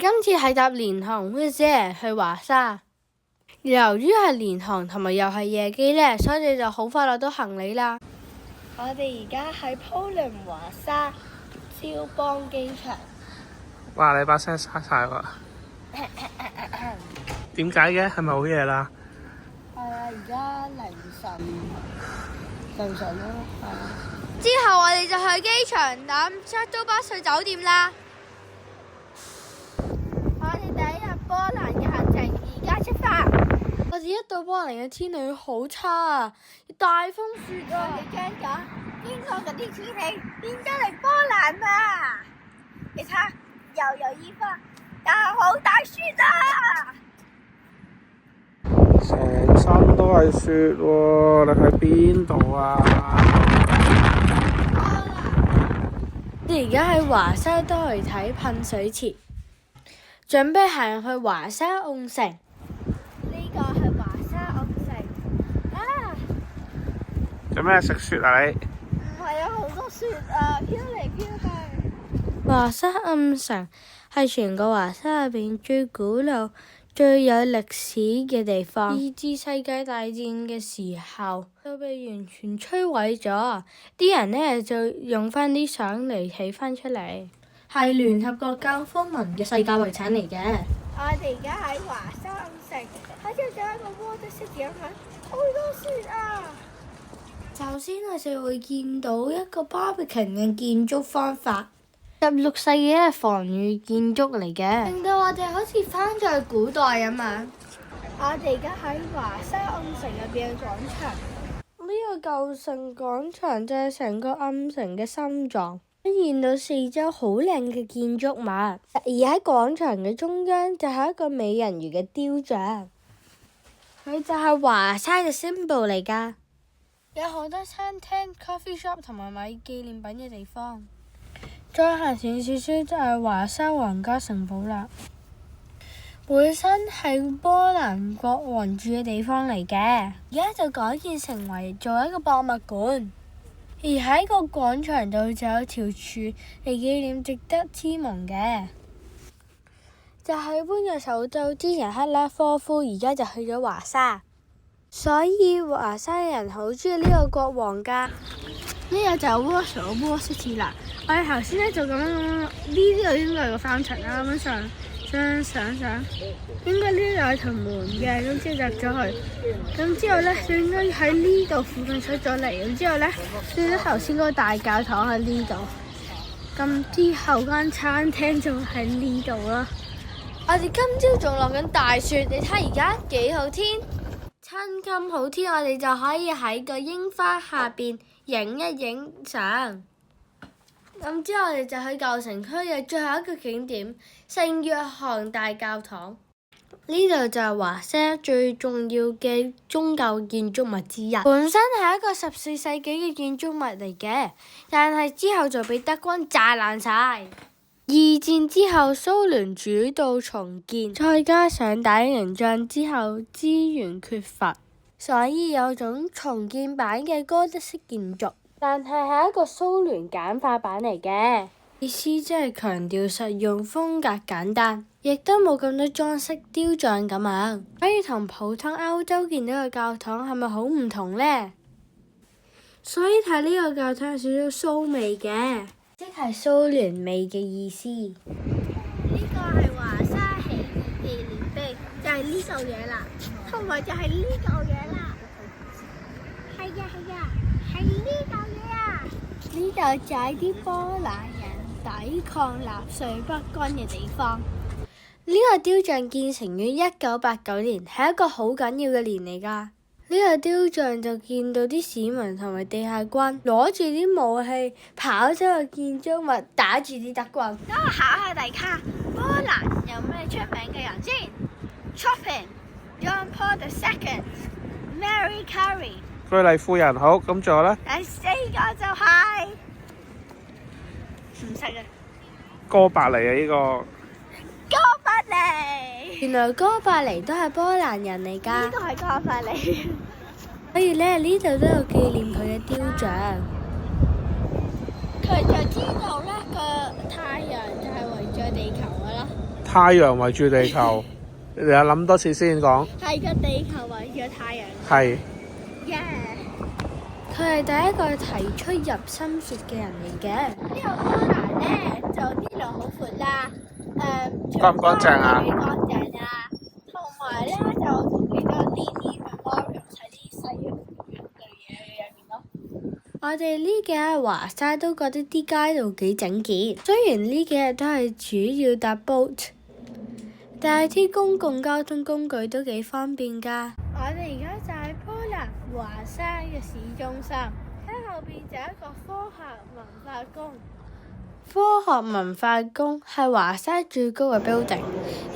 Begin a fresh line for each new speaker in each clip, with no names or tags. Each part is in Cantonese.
今次係搭廉航 Wizz Air 去華沙。由於係廉航同埋又係夜機呢，所以你就好快攞到行李啦。我哋而家喺普倫華沙肖邦機場。
哇！你把聲沙晒喎。點解嘅？係咪好夜啦？
係啊，而家凌晨咯，係啊。之後我哋就去機場諗shuttle巴去酒店啦。我哋第一日波蘭嘅行程而家出發。我哋一到波蘭嘅天氣好差啊，大風雪啊！你驚咗？邊個嗰啲天氣變咗嚟波蘭啊？你睇，又有煙花，又好大雪啊！
成身都係雪喎，你喺邊度啊？
我哋而家喺華沙多媒體噴水池，準備行去華沙澳城。呢個係華沙澳城啊！
做咩食雪啊你？
唔係啊，好多雪啊，飄嚟飄去。華沙澳城係全個華沙入邊最古老、最有歷史嘅地方。二次世界大戰嘅時候就被完全摧毀咗，啲人呢就用翻啲相嚟起翻出嚟，係聯合國教科文嘅世界遺產嚟嘅。我哋而家喺華沙澳城，好似做一個water city咁樣，好多雪啊！首先我哋會見到一個 Barbican 嘅建築方法。16世紀嘅防禦建築嚟嘅，令到我哋好似翻咗去古代咁樣。我哋而家喺華沙暗城入邊嘅廣場，呢個舊城廣場就係成個暗城嘅心臟，見到四周好靚嘅建築物，而喺廣場嘅中央就係一個美人魚嘅雕像，佢就係華沙嘅 symbol 嚟㗎。有好多餐廳、coffee shop 同埋買紀念品嘅地方。再行前少少就係華沙皇家城堡啦，本身係波蘭國王住嘅地方嚟嘅，而家就改建成為做一個博物館。而喺個廣場度就有條柱嚟紀念值得之盟嘅，就係搬咗首都，之前克拉科夫，而家就去咗華沙，所以華沙人好中意呢個國王㗎。呢個就係 Warsaw City 啦。我哋頭先咧就咁樣，呢度應該係個三層啦，咁樣上，應該呢度有條門嘅，咁之後入咗去，咁之後咧就應該喺呢度附近出咗嚟，咁之後咧見到頭先嗰個大教堂喺呢度，咁之後間餐廳就喺呢度啦。我哋今朝仲落緊大雪，你睇而家幾好天，趁咁好天，我哋就可以喺個櫻花下邊影一影相。咁之後我哋就去舊城區嘅最後一個景點聖約翰大教堂，呢度就係華沙最重要嘅宗教建築物之一。本身係一個14世紀嘅建築物嚟嘅，但係之後就被德軍炸爛晒。二戰之後蘇聯主導重建，再加上打贏仗之後資源缺乏，所以有種重建版嘅哥德式建築。但係一個蘇聯簡化版嚟嘅，意思即係強調實用、風格簡單，亦都冇咁多裝飾雕像咁樣，可以同普通歐洲見到嘅教堂係咪好唔同呢？所以睇呢個教堂有少少蘇味嘅，即係蘇聯味嘅意思。呢個係華沙起義紀念碑，就係呢嚿嘢啦，同埋就係呢嚿嘢啦。係啊，係呢嚿嘢啊！呢度就係啲波蘭人抵抗納粹北軍嘅地方。呢個雕像建成於1989年，係一個好緊要嘅年嚟㗎。呢個雕像就見到啲市民同埋地下軍攞住啲武器跑走去建築物打住啲德軍。等我考下大家，波蘭有咩出名嘅人先 ？Chopin、John Paul II、Mary Carey。
居里夫人好，咁仲有咧？
第四個就係唔識啊！
哥白尼啊，呢個
哥白尼。原來哥白尼都係波蘭人嚟㗎。呢個係哥白尼。所以咧，呢度都有紀念佢嘅雕像。佢就知道咧個太陽就係圍住地球㗎啦。
太陽圍住地球，你又諗多次先講。
係個地球圍住太陽。
係。
佢係第一個提出入心説嘅人嚟嘅。呢個波蘭咧就呢度好闊啦，
乾唔乾淨啊？
幾乾淨啊！同埋咧就幾多啲 memorial 喺啲細嘅類嘢入面咯。我哋呢幾日華沙都覺得啲街道幾整潔，雖然呢幾日都係主要搭 boat， 但係啲公共交通工具都幾方便㗎。我哋而家就喺波蘭華沙嘅市中心，喺後邊就有一個科學文化宮。科學文化宮係華沙最高嘅 building，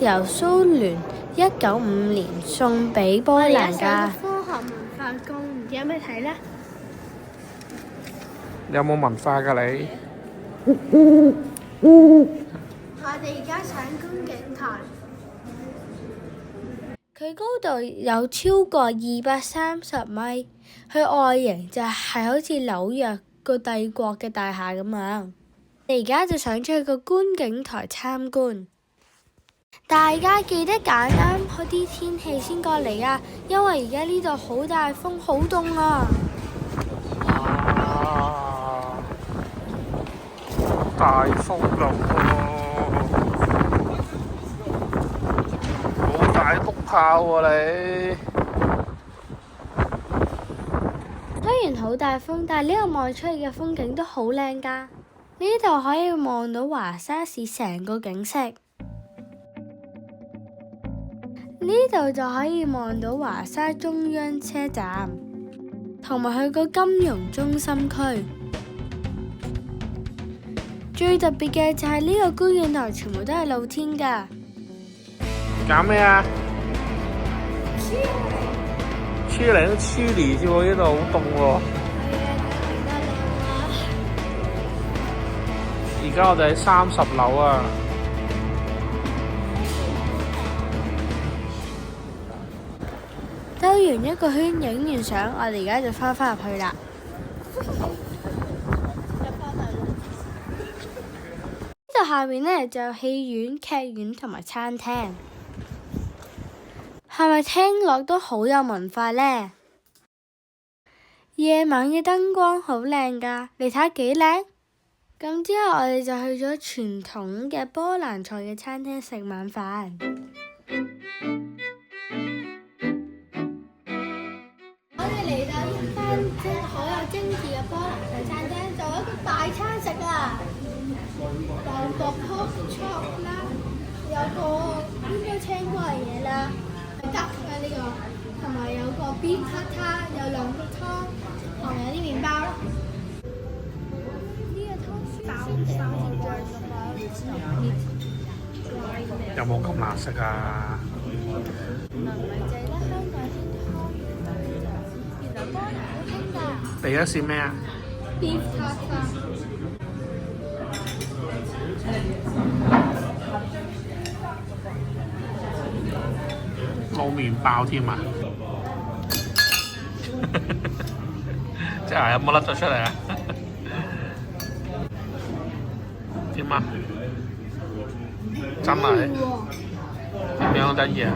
由蘇聯1955年送俾波蘭㗎。科學文化宮唔知有咩睇呢？
有冇文化㗎你？
我哋而家上觀景台。佢高度有超過230米，佢外形就係好似紐約個帝國嘅大廈咁樣。你而家就上出去個觀景台參觀，大家記得揀啱嗰啲天氣先過嚟啊，因為而家呢度好大風，好凍啊！
大風咁喎，好大篤炮喎你！
雖然好大風，但係呢個望出去嘅風景都好靚㗎。呢度可以望到華沙市成個景色，呢度就可以望到華沙中央車站，同埋佢個金融中心區。最特別嘅就係呢個觀景台全部都係露天㗎。
揀咩啊？黐嚟都黐嚟啫喎，呢度好凍喎。而家我哋喺30樓啊！
兜完一個圈，影完相，我哋而家就翻入去啦。呢度下面呢就有戲院、劇院同埋餐廳，係咪聽落都好有文化呢？夜晚嘅燈光好靚㗎，你睇下幾靚。咁之後我哋就去咗傳統嘅波蘭菜嘅餐廳食晚飯。我哋嚟到一間即係好有精緻嘅波蘭菜餐廳，做一個大餐食啊！有個 pork chop 啦，有個應該青瓜嘢啦，得嘅呢個，同埋有個 beef tartare，有2個湯，同埋有啲麵包咯。
有冇咁難食啊？
唔係淨係得香港先湯圓㗎咋，原來波蘭都興㗎。
第一試咩啊
Beef tartare。
冇麵包添啊！即係有冇甩咗出嚟啊？點啊？真係點樣得意啊？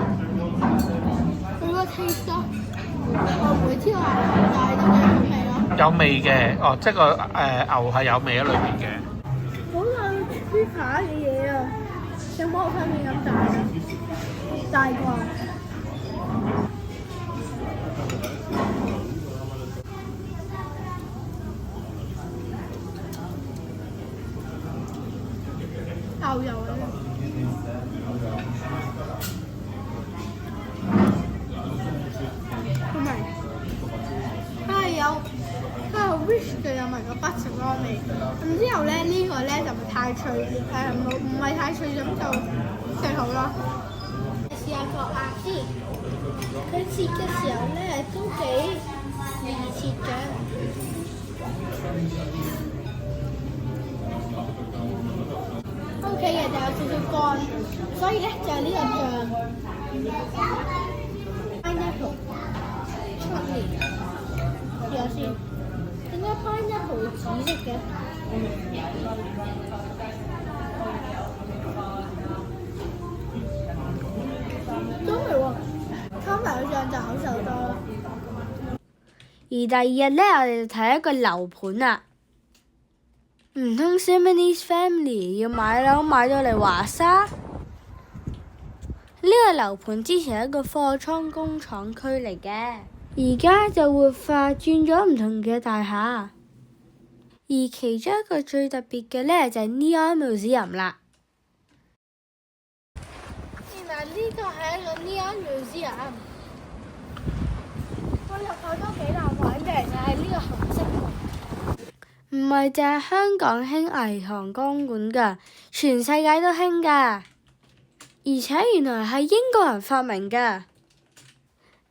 佢個 taste 咯，我唔會知話，但係都幾好味咯。
有味嘅，哦，即係個牛係有味喺裏邊嘅。
好似豬扒嘅嘢啊！有冇我塊面咁大啊？大過。牛油啊！好味，佢係 rich 嘅，有埋個 butter 嗰個味。咁之後咧，呢個咧就唔太脆，唔係太脆咁就食好咯。試下個鴨先，佢切嘅時候咧都幾易切嘅。OK 嘅，就有少少乾，所以咧就係呢個醬。Pineapple chutney，試下先。點解 pineapple 紫色嘅？都未喎，溝埋上就好受多啦。而第二日呢，我哋就睇一個樓盤啦。唔通 Simonese Family 要買樓買到嚟華沙？呢個樓盤之前係一個貨倉工廠區嚟嘅，而家就活化轉咗唔同嘅大廈。而其中一個最特別嘅呢，就係 Neon Museum 啦。原來呢個係一個 Neon Museum。我入去都幾難玩嘅，就係呢個紅色門。唔係淨係香港興霓虹光管㗎，全世界都興㗎。而且原來係英國人發明㗎。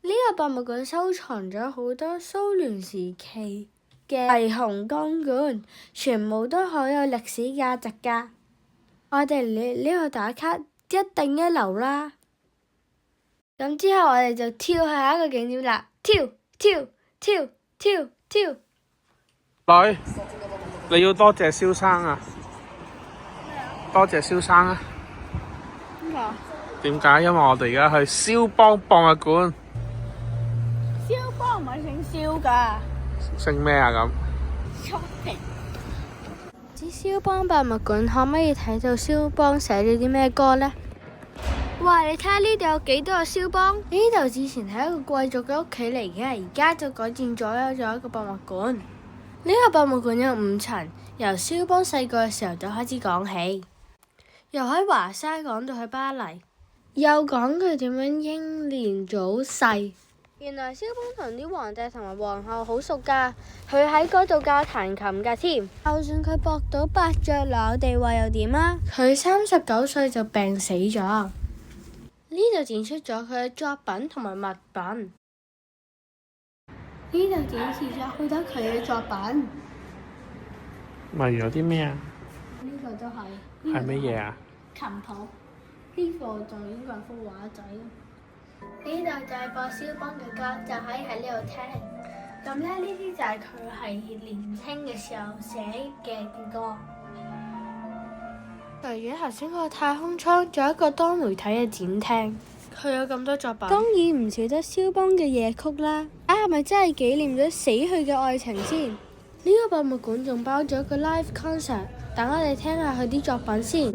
呢個博物館收藏咗好多蘇聯時期嘅霓虹光管，全部都好有歷史價值㗎。我哋嚟呢度打卡一定一流啦。咁之後我哋就跳下一個景點啦，跳！
女，你要多謝蕭生啊！多謝蕭生啊！點解？因為我哋而家去蕭邦博物館。
蕭邦唔係姓蕭㗎。
姓咩啊咁？
知蕭邦博物館可唔可以睇到蕭邦寫咗啲咩歌呢？哇！你睇下呢度有幾多個蕭邦？呢度之前係一個貴族嘅屋企嚟嘅，而家就改建咗一個博物館。呢個博物館有5層，由蕭邦細個嘅時候就開始講起，由喺華沙講到去巴黎，又講佢點樣英年早逝。原來蕭邦同啲皇帝同埋皇后好熟㗎，佢喺嗰度教彈琴㗎添。就算佢博到伯爵攞地位又點啊？佢39歲就病死咗。呢度展出咗佢嘅作品同埋物品。呢度展示咗好多佢嘅作品。
例如有啲咩啊？
呢個都係。
係乜嘢啊？
琴譜。呢個就應該係幅畫仔。呢度就係播蕭邦嘅歌，就可以喺呢度聽。咁呢啲就係佢係年輕嘅時候寫嘅歌。除咗頭先嗰個太空艙，仲有一個多媒體嘅展廳。佢有咁多作品，當然唔少得蕭邦嘅夜曲啦。係咪真係紀念咗死去嘅愛情先？呢個博物館仲包咗一個 live concert，等我哋聽下佢啲作品先。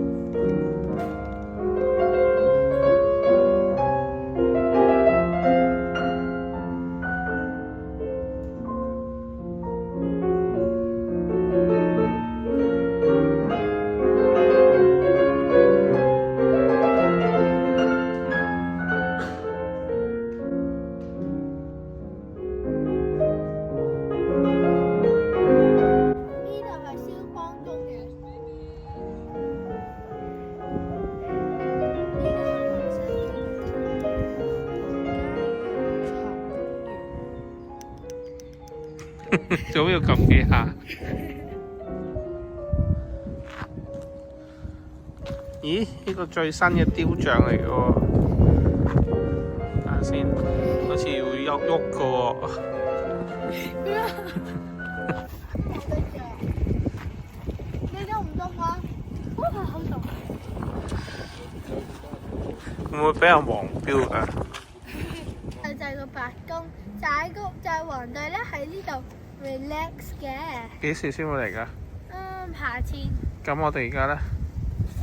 做咩要撳幾下？咦？呢個最新嘅雕像嚟嘅喎，睇下先，好似會喐喐嘅喎。
你動唔動啊？好動。
會唔會俾人黃標㗎？
就係個白宮，就係皇帝咧喺呢度 relax 嘅。
幾時先會嚟㗎？
夏天。
咁我哋而家咧？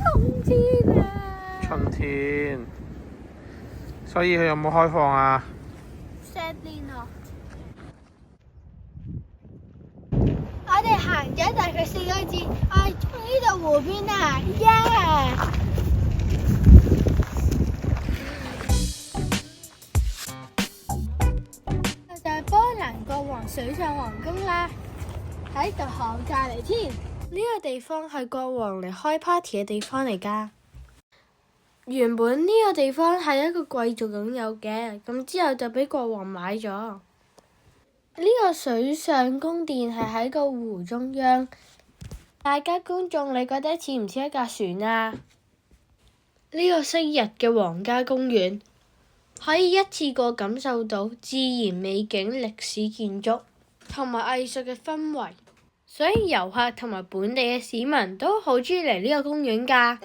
冬天啊！
春天。所以佢有冇開放啊
？Sadly no。我哋行咗大概4個字，我喺呢度湖邊啊！耶！就係波蘭國王水上皇宮啦，喺度好隔離添。呢個地方係國王嚟開 party 嘅地方嚟㗎。原本呢個地方係一個貴族擁有嘅，咁之後就俾國王買咗。呢個水上宮殿係喺個湖中央。大家觀眾，你覺得似唔似一架船啊？呢個昔日嘅皇家公園，可以一次過感受到自然美景、歷史建築同埋藝術嘅氛圍，所以遊客同埋本地嘅市民都好鍾意嚟呢個公園㗎。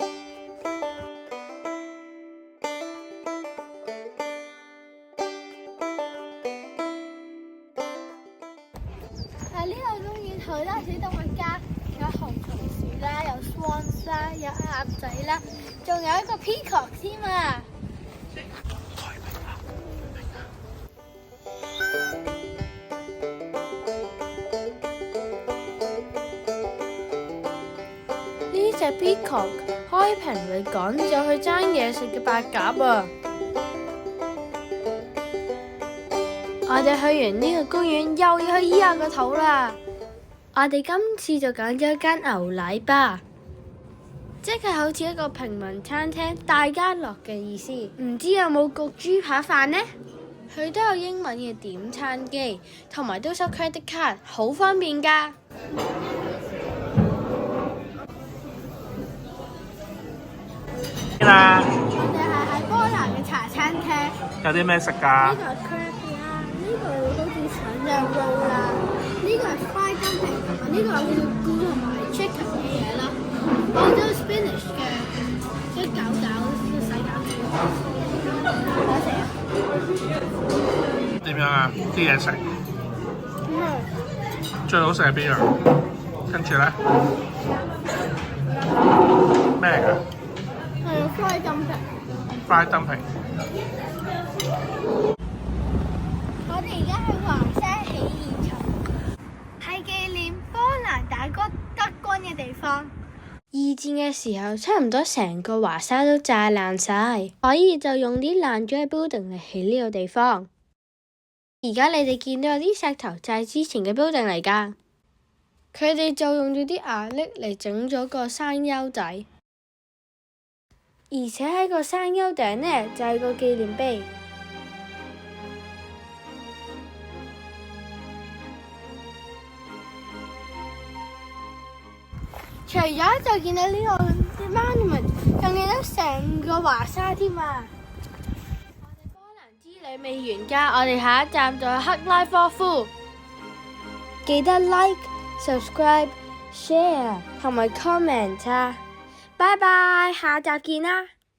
好多小動物㗎，有紅松鼠啦，有 swans 啦，有鴨仔啦，仲有一個 peacock 添啊！呢隻 peacock 開屏會趕咗去爭嘢食嘅白鴿啊！我哋去完呢個公園，又要去醫下個肚啦。我哋今次就揀咗一間牛奶吧，即係好似一個平民餐廳大家樂嘅意思。唔知有冇焗豬扒飯呢？佢都有英文嘅點餐機，同埋都收 credit card，好方便㗎。
啦，
我哋係喺波蘭嘅茶餐廳。
有啲咩食㗎？
呢個係 crab 啦，呢個好似腸嘅 roll 啦，呢個係 fried dumpling 同埋呢個好似 goulash 同埋 chicken 嘅嘢啦，我都 spinach 嘅，即係攪洗餃子，好食啊！
點樣啊？啲嘢食最好食係邊樣？跟住咧咩嚟㗎
fried dumpling。
？fried dumpling。
我哋而家去華沙起義場，係紀念波蘭打過德軍嘅地方。二戰嘅時候，差唔多成個華沙都炸爛晒，所以就用啲爛咗嘅 building 嚟起呢個地方。而家你哋見到有啲石頭就係之前嘅 building 嚟㗎，佢哋就用咗啲瓦礫嚟整咗個山丘仔，而且喺個山丘頂呢，就係個紀念碑。除咗就見到呢個 monument， 仲見到成個華沙添啊！我哋波蘭之旅未完㗎，我哋下一站就係克拉科夫。記得 like、subscribe、share 同埋 comment 啊！拜拜，下集見啦！